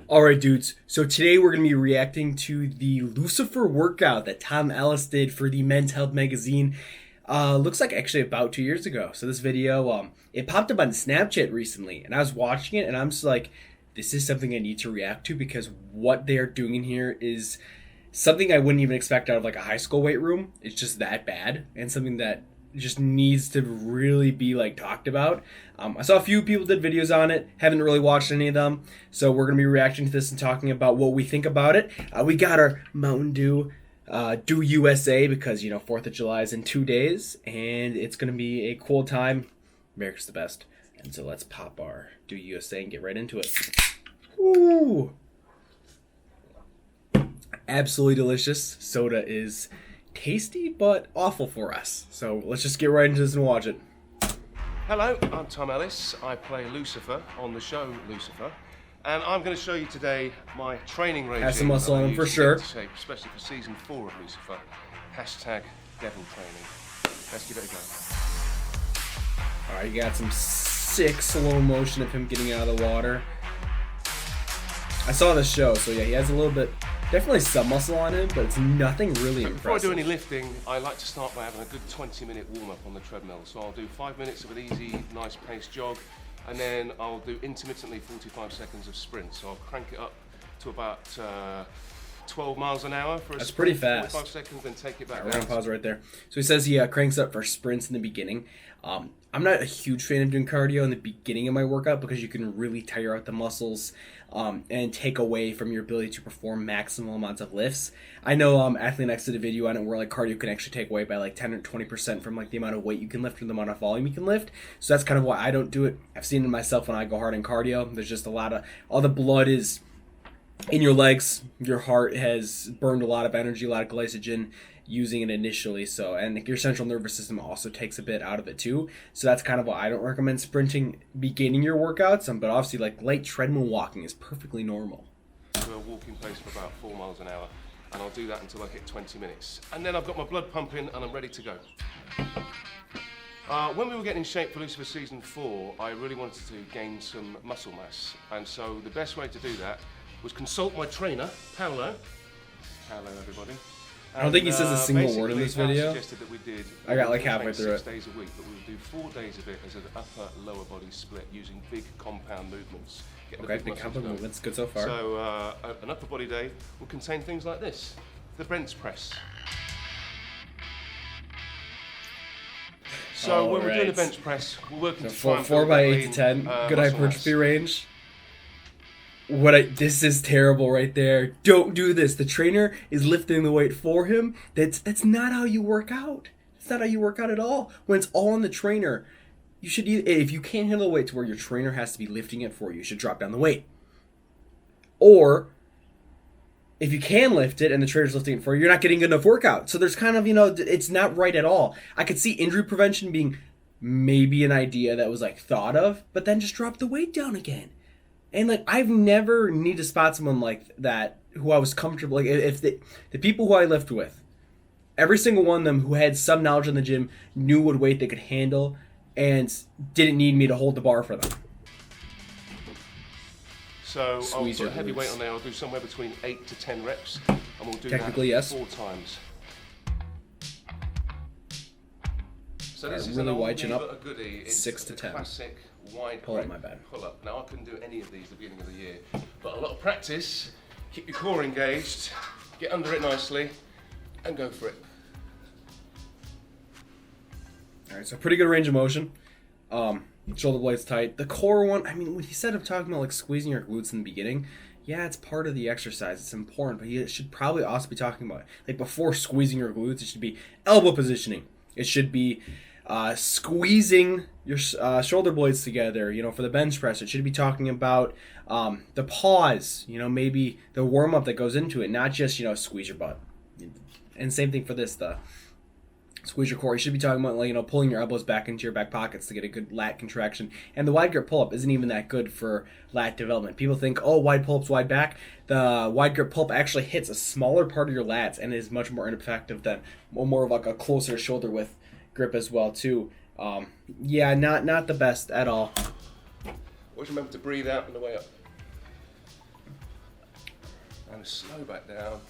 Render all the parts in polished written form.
Alright dudes, so today we're going to be reacting to the Lucifer workout that Tom Ellis did for the Men's Health magazine. Looks like actually about 2 years ago. So this video, it popped up on Snapchat recently and I was watching it and I'm just like, this is something I need to react to because what they are doing in here is something I wouldn't even expect out of like a high school weight room. It's just that bad and something that just needs to really be like talked about. I saw a few people did videos on it, haven't really watched any of them, so we're gonna be reacting to this and talking about what we think about it. We got our Mountain Dew Do USA because 4th of July is in 2 days and it's gonna be a cool time. America's the best, and so let's pop our Do USA and get right into it. Ooh, absolutely delicious. Soda is tasty but awful for us, so let's just get right into this and watch it. Hello, I'm Tom Ellis. I play Lucifer on the show Lucifer, and I'm going to show you today my training regime. Has some muscle that I on him for use to sure. get into shape, especially for season 4 of Lucifer. Hashtag devil training. Let's give it a go. Alright, you got some sick slow motion of him getting out of the water. I saw the show, so yeah, he has a little bit, definitely some muscle on him, but it's nothing really impressive. Before I do any lifting, I like to start by having a good 20-minute warm-up on the treadmill. So I'll do 5 minutes of an easy, nice paced jog, and then I'll do intermittently 45 seconds of sprint. So I'll crank it up to about 12 miles an hour for a That's sprint, pretty fast. 45 seconds, then take it back We're down. gonna pause right there. So he says he cranks up for sprints in the beginning. I'm not a huge fan of doing cardio in the beginning of my workout because you can really tire out the muscles and take away from your ability to perform maximal amounts of lifts. I know Athlete Next did a video on it where like cardio can actually take away by like 10 or 20% from like the amount of weight you can lift or the amount of volume you can lift. So that's kind of why I don't do it. I've seen it myself when I go hard in cardio. There's just all the blood is in your legs. Your heart has burned a lot of energy, a lot of glycogen using it initially, so, and your central nervous system also takes a bit out of it too, so that's kind of why I don't recommend sprinting beginning your workouts, but obviously like light treadmill walking is perfectly normal. To a walking pace for about 4 miles an hour, and I'll do that until I hit 20 minutes, and then I've got my blood pumping and I'm ready to go. When we were getting in shape for Lucifer season 4, I really wanted to gain some muscle mass, and so the best way to do that was consult my trainer, Paolo. Hello everybody. I don't think he says a single word in this video. That we did, I got like halfway through 6 it. days a week, but we would do 4 days of it as an upper-lower body split using big compound movements. Okay, big compound movements, good so far. So an upper body day will contain things like this: the bench press. So when we're doing the bench press, we're working so to 4 by 8 to 10, good hypertrophy range. This is terrible right there. Don't do this. The trainer is lifting the weight for him. That's not how you work out. That's not how you work out at all. When it's all on the trainer, you should if you can't handle the weight to where your trainer has to be lifting it for you, you should drop down the weight. Or if you can lift it and the trainer's lifting it for you, you're not getting enough workout. So there's kind of, it's not right at all. I could see injury prevention being maybe an idea that was like thought of, but then just drop the weight down again. And like I've never needed to spot someone like that who I was comfortable. Like if the people who I lift with, every single one of them who had some knowledge in the gym knew what weight they could handle and didn't need me to hold the bar for them. So I'll put a heavy weight on there. I'll do somewhere between 8 to 10 reps, and we'll do that yes. 4 times. So this is really an wide oldie chin up, but a goodie. It's 6 to 10. Classic wide pull up, my bad. Pull up. Now I couldn't do any of these at the beginning of the year, but a lot of practice. Keep your core engaged, get under it nicely, and go for it. All right, so pretty good range of motion. Shoulder blades tight. The core one, I mean, when he said of talking about like squeezing your glutes in the beginning, yeah, it's part of the exercise. It's important, but he should probably also be talking about like before squeezing your glutes. It should be elbow positioning. It should be squeezing your shoulder blades together, for the bench press. It should be talking about the pause, maybe the warm-up that goes into it, not just, squeeze your butt. And same thing for this, the squeeze your core. You should be talking about, like, pulling your elbows back into your back pockets to get a good lat contraction. And the wide grip pull-up isn't even that good for lat development. People think, oh, wide pull-ups, wide back. The wide grip pull-up actually hits a smaller part of your lats and is much more ineffective than more of like a closer shoulder width grip as well too. Yeah, not the best at all. Always remember to breathe out on the way up. and slow back down.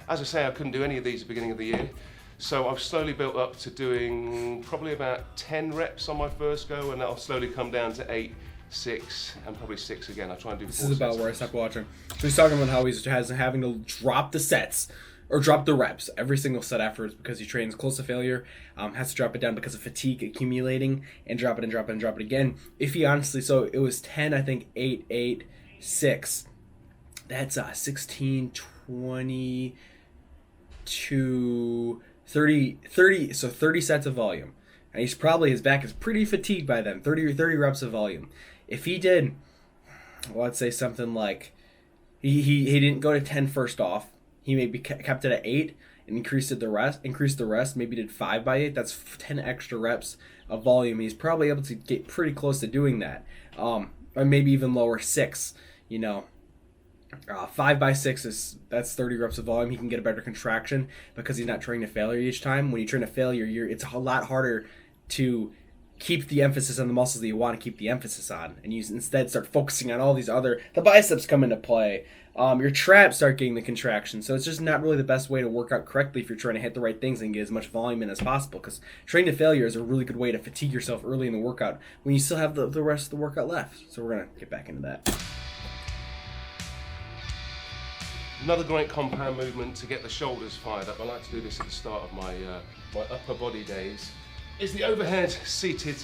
As I say, I couldn't do any of these at the beginning of the year, so I've slowly built up to doing probably about 10 reps on my first go, and I'll slowly come down to 8, 6, and probably 6 again. I'll try and do 4 This is about sets where I stopped watching. So he's talking about how he's having to drop the sets, or drop the reps every single set afterwards because he trains close to failure, has to drop it down because of fatigue accumulating, and drop it and drop it and drop it again. If he honestly, so it was 10, I think, 8, 8, 6. That's 16, 20, 30, so 30 sets of volume. And he's probably, his back is pretty fatigued by then, 30 reps of volume. If he did, well, let's say something like, he didn't go to 10 first off, he maybe kept it at 8 and increased the rest, maybe did 5 by 8, that's 10 extra reps of volume. He's probably able to get pretty close to doing that. Or maybe even lower, 6, 5 by 6 that's 30 reps of volume. He can get a better contraction because he's not training to failure each time. When you train to failure, it's a lot harder to keep the emphasis on the muscles that you want to keep the emphasis on, and you instead start focusing on all these other. The biceps come into play. Your traps start getting the contraction. So it's just not really the best way to work out correctly if you're trying to hit the right things and get as much volume in as possible. Because training to failure is a really good way to fatigue yourself early in the workout when you still have the rest of the workout left. So we're gonna get back into that. Another great compound movement to get the shoulders fired up. I like to do this at the start of my upper body days. Is the overhead seated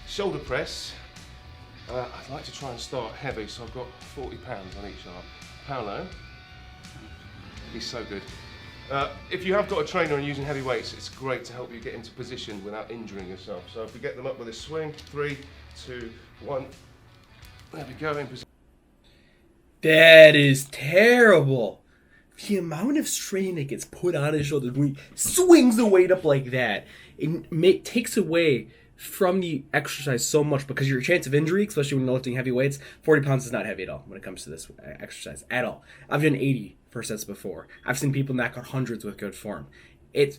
shoulder press. I'd like to try and start heavy, so I've got 40 pounds on each arm. Paolo, he's so good. If you have got a trainer and using heavy weights, it's great to help you get into position without injuring yourself. So if we get them up with a swing, 3, 2, 1, there we go, in position. That is terrible. The amount of strain that gets put on his shoulders when he swings the weight up like that, it takes away from the exercise so much, because your chance of injury, especially when you're lifting heavy weights, 40 pounds is not heavy at all when it comes to this exercise at all. I've done 80 for sets before. I've seen people knock out hundreds with good form. It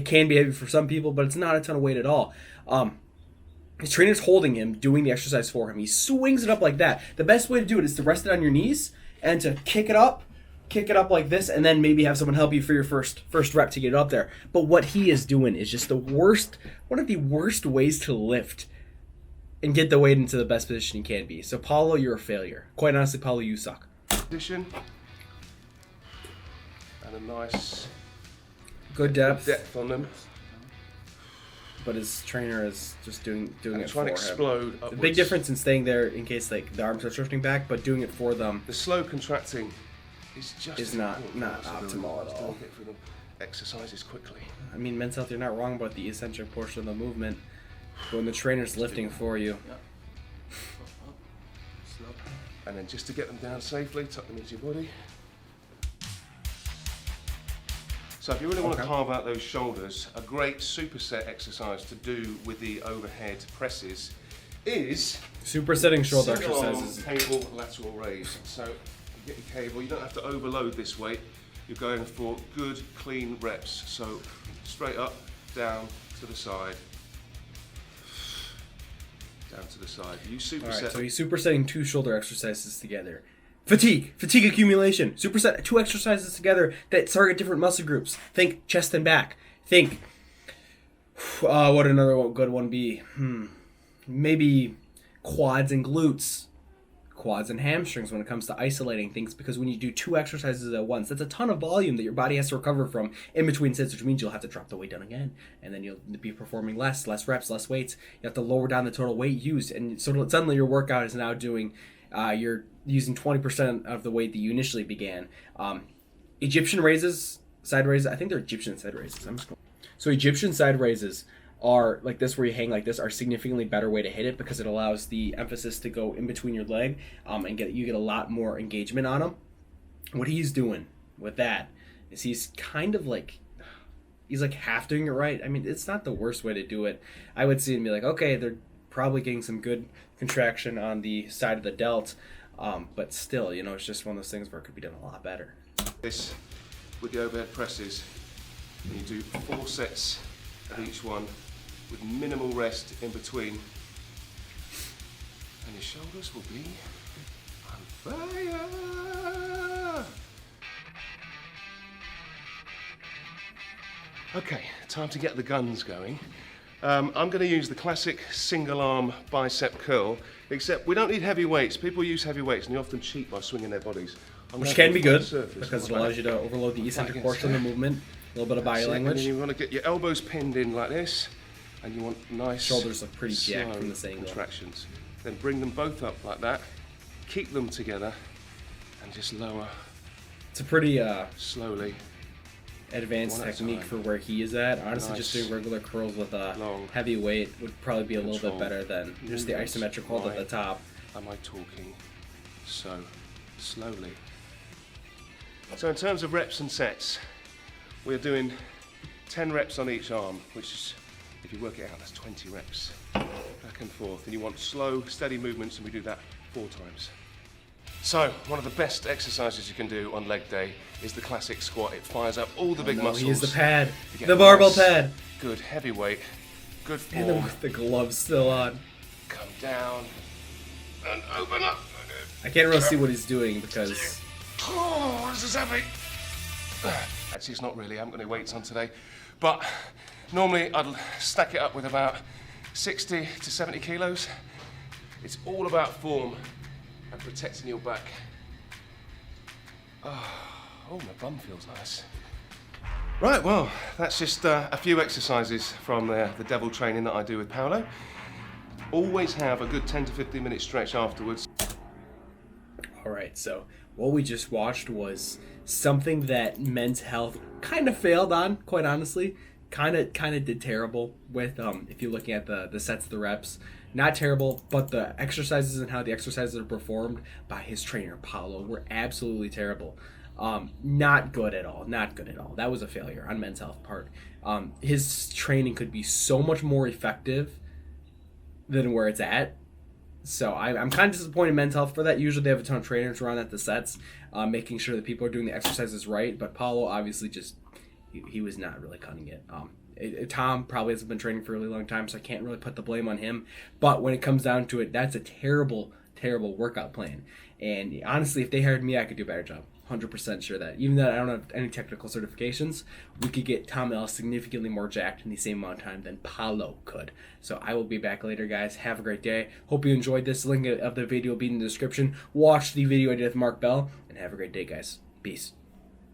can be heavy for some people, but it's not a ton of weight at all. His trainer's holding him, doing the exercise for him. He swings it up like that. The best way to do it is to rest it on your knees and to kick it up like this, and then maybe have someone help you for your first rep to get it up there. But what he is doing is just one of the worst ways to lift and get the weight into the best position you can be. So Paulo, you're a failure. Quite honestly, Paulo, you suck. Position. And a nice good depth on them. But his trainer is just doing it for him. Trying to explode upwards. The big difference in staying there in case the arms are drifting back, but doing it for them. The slow contracting is not optimal at all. Get through the exercises quickly. I mean, men's health, you're not wrong about the eccentric portion of the movement. But when the trainer's lifting for you. And then just to get them down safely, tuck them into your body. So if you really want to carve out those shoulders, a great superset exercise to do with the overhead presses is supersetting shoulder single exercises. Cable lateral raise. So you get your cable, you don't have to overload this weight. You're going for good, clean reps. So straight up, down, to the side. Down to the side. You superset. All right, so he's supersetting 2 shoulder exercises together. Fatigue accumulation. Superset 2 exercises together that target different muscle groups. Think chest and back. Think, what another good one be? Maybe quads and glutes. Quads and hamstrings when it comes to isolating things, because when you do 2 exercises at once, that's a ton of volume that your body has to recover from in between sets, which means you'll have to drop the weight down again, and then you'll be performing less reps, less weights. You have to lower down the total weight used, and suddenly your workout is now doing, you're using 20% of the weight that you initially began. Egyptian raises, side raises, I think they're Egyptian side raises. So Egyptian side raises are like this, where you hang like this, are significantly better way to hit it, because it allows the emphasis to go in between your leg, and you get a lot more engagement on them. What he's doing with that is he's half doing it right. I mean, it's not the worst way to do it. I would see it and be like, okay, they're probably getting some good contraction on the side of the delt, but still, it's just one of those things where it could be done a lot better. This with the overhead presses, and you do 4 sets of each one with minimal rest in between, and your shoulders will be on Fire! Okay, time to get the guns going. I'm going to use the classic single arm bicep curl, except we don't need heavy weights. People use heavy weights and they often cheat by swinging their bodies. Which can be good because it allows you to overload the eccentric portion of the movement, a little bit of body language. And then you want to get your elbows pinned in like this, and you want nice shoulders look pretty jacked from this angle. Contractions. Then bring them both up like that, keep them together, and just lower. It's a pretty slowly. Advanced technique for where he is at. Honestly, just doing regular curls with a heavy weight would probably be a little bit better than just the isometric hold at the top. Am I talking so slowly? So in terms of reps and sets, we're doing 10 reps on each arm, which is, if you work it out, that's 20 reps. Back and forth. And you want slow, steady movements, and we do that 4 times. So, one of the best exercises you can do on leg day is the classic squat. It fires up all the big muscles. He used the pad, the barbell pad. Good heavy weight, good form. And with the gloves still on. Come down and open up. I can't really see what he's doing because... Oh, this is heavy. Actually, it's not really. I haven't got any weights on today. But normally I'd stack it up with about 60 to 70 kilos. It's all about form and protecting your back. Oh, my bum feels nice. Right, well, that's just a few exercises from the devil training that I do with Paolo. Always have a good 10 to 15 minute stretch afterwards. All right, so what we just watched was something that Men's Health kind of failed on, quite honestly. Kind of did terrible with, if you're looking at the sets, the reps. Not terrible, but the exercises and how the exercises are performed by his trainer, Paolo, were absolutely terrible. Not good at all. Not good at all. That was a failure on Men's Health part. His training could be so much more effective than where it's at. So I'm kind of disappointed in Men's Health for that. Usually they have a ton of trainers around at the sets, making sure that people are doing the exercises right. But Paolo obviously just, he was not really cutting it. Tom probably hasn't been training for a really long time, so I can't really put the blame on him. But when it comes down to it, that's a terrible, terrible workout plan. And honestly, if they hired me, I could do a better job. 100% sure that. Even though I don't have any technical certifications, we could get Tom Ellis significantly more jacked in the same amount of time than Paolo could. So I will be back later, guys. Have a great day. Hope you enjoyed this. Link of the video will be in the description. Watch the video I did with Mark Bell, and have a great day, guys. Peace.